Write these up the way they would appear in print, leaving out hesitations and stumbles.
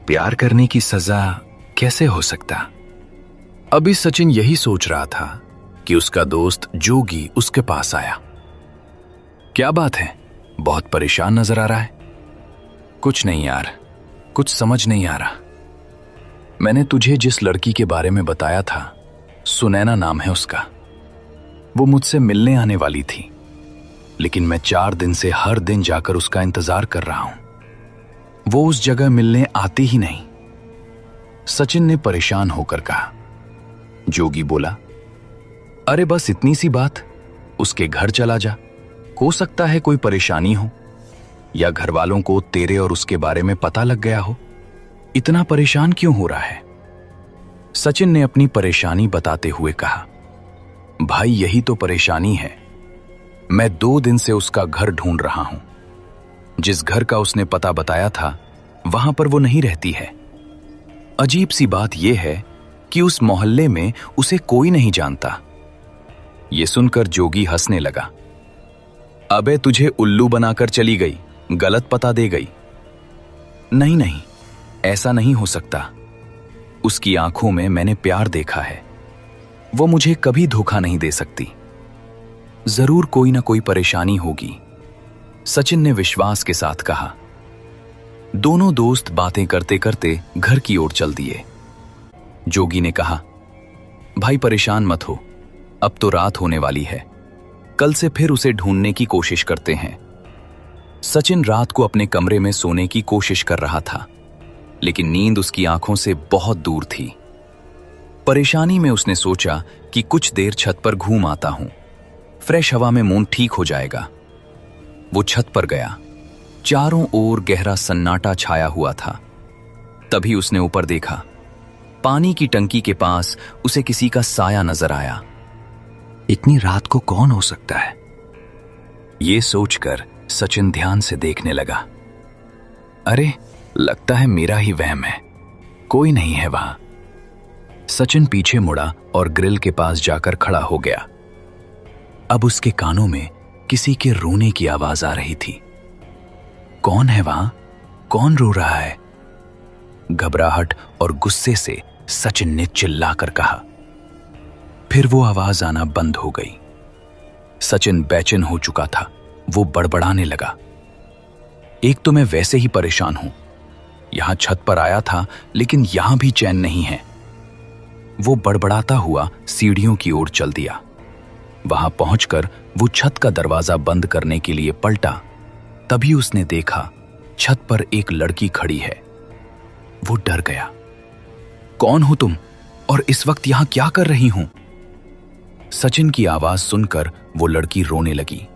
प्यार करने की सजा कैसे हो सकता। अभी सचिन यही सोच रहा था कि उसका दोस्त जोगी उसके पास आया। क्या बात है, बहुत परेशान नजर आ रहा है। कुछ नहीं यार, कुछ समझ नहीं आ रहा। मैंने तुझे जिस लड़की के बारे में बताया था, सुनैना नाम है उसका, वो मुझसे मिलने आने वाली थी, लेकिन मैं 4 दिन से हर दिन जाकर उसका इंतजार कर रहा हूं। वो उस जगह मिलने आती ही नहीं। सचिन ने परेशान होकर कहा। जोगी बोला, अरे बस इतनी सी बात, उसके घर चला जा, हो सकता है कोई परेशानी हो, या घर वालों को तेरे और उसके बारे में पता लग गया हो। इतना परेशान क्यों हो रहा है? सचिन ने अपनी परेशानी बताते हुए कहा, भाई यही तो परेशानी है। मैं 2 दिन से उसका घर ढूंढ रहा हूं। जिस घर का उसने पता बताया था, वहां पर वो नहीं रहती है। अजीब सी बात यह है कि उस मोहल्ले में उसे कोई नहीं जानता। यह सुनकर जोगी हंसने लगा। अबे तुझे उल्लू बनाकर चली गई, गलत पता दे गई। नहीं नहीं, ऐसा नहीं हो सकता। उसकी आंखों में मैंने प्यार देखा है। वो मुझे कभी धोखा नहीं दे सकती। जरूर कोई ना कोई परेशानी होगी, सचिन ने विश्वास के साथ कहा। दोनों दोस्त बातें करते करते घर की ओर चल दिए। जोगी ने कहा, भाई परेशान मत हो, अब तो रात होने वाली है, कल से फिर उसे ढूंढने की कोशिश करते हैं। सचिन रात को अपने कमरे में सोने की कोशिश कर रहा था, लेकिन नींद उसकी आंखों से बहुत दूर थी। परेशानी में उसने सोचा कि कुछ देर छत पर घूम आता हूं, फ्रेश हवा में मूड ठीक हो जाएगा। वो छत पर गया। चारों ओर गहरा सन्नाटा छाया हुआ था। तभी उसने ऊपर देखा। पानी की टंकी के पास उसे किसी का साया नजर आया। इतनी रात को कौन हो सकता है? ये सोचकर सचिन ध्यान से देखने लगा। अरे लगता है मेरा ही वहम है, कोई नहीं है वहां। सचिन पीछे मुड़ा और ग्रिल के पास जाकर खड़ा हो गया। अब उसके कानों में किसी के रोने की आवाज आ रही थी। कौन है वहां? कौन रो रहा है? घबराहट और गुस्से से सचिन ने चिल्लाकर कहा। फिर वो आवाज आना बंद हो गई। सचिन बेचैन हो चुका था। वो बड़बड़ाने लगा, एक तो मैं वैसे ही परेशान हूं, यहां छत पर आया था लेकिन यहां भी चैन नहीं है। वो बड़बड़ाता हुआ सीढ़ियों की ओर चल दिया। वहां पहुंचकर वो छत का दरवाजा बंद करने के लिए पलटा। तभी उसने देखा छत पर एक लड़की खड़ी है। वो डर गया। कौन हो तुम और इस वक्त यहां क्या कर रही हूं? सचिन की आवाज सुनकर वो लड़की रोने लगी।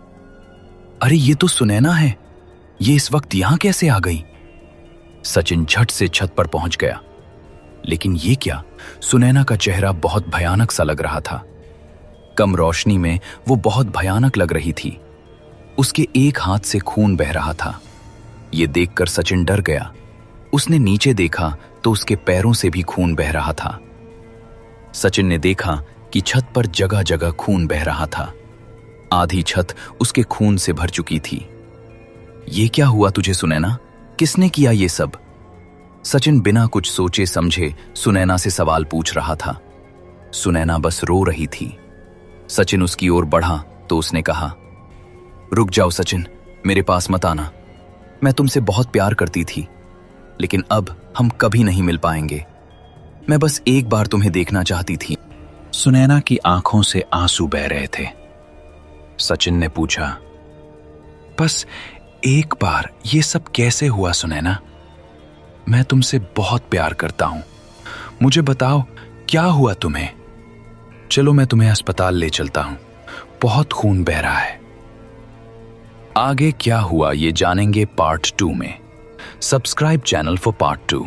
अरे ये तो सुनैना है, ये इस वक्त यहां कैसे आ गई? सचिन झट से छत पर पहुंच गया, लेकिन ये क्या, सुनैना का चेहरा बहुत भयानक सा लग रहा था। कम रोशनी में वो बहुत भयानक लग रही थी। उसके एक हाथ से खून बह रहा था। ये देखकर सचिन डर गया। उसने नीचे देखा तो उसके पैरों से भी खून बह रहा था। सचिन ने देखा कि छत पर जगह जगह खून बह रहा था। आधी छत उसके खून से भर चुकी थी। ये क्या हुआ तुझे सुनैना? किसने किया ये सब? सचिन बिना कुछ सोचे समझे सुनैना से सवाल पूछ रहा था। सुनैना बस रो रही थी। सचिन उसकी ओर बढ़ा तो उसने कहा, रुक जाओ सचिन, मेरे पास मत आना। मैं तुमसे बहुत प्यार करती थी, लेकिन अब हम कभी नहीं मिल पाएंगे। मैं बस एक बार तुम्हें देखना चाहती थी। सुनैना की आंखों से आंसू बह रहे थे। सचिन ने पूछा, बस एक बार, ये सब कैसे हुआ सुनैना? मैं तुमसे बहुत प्यार करता हूं, मुझे बताओ क्या हुआ तुम्हें? चलो मैं तुम्हें अस्पताल ले चलता हूं, बहुत खून बह रहा है। आगे क्या हुआ ये जानेंगे पार्ट 2 में। Subscribe channel for part 2।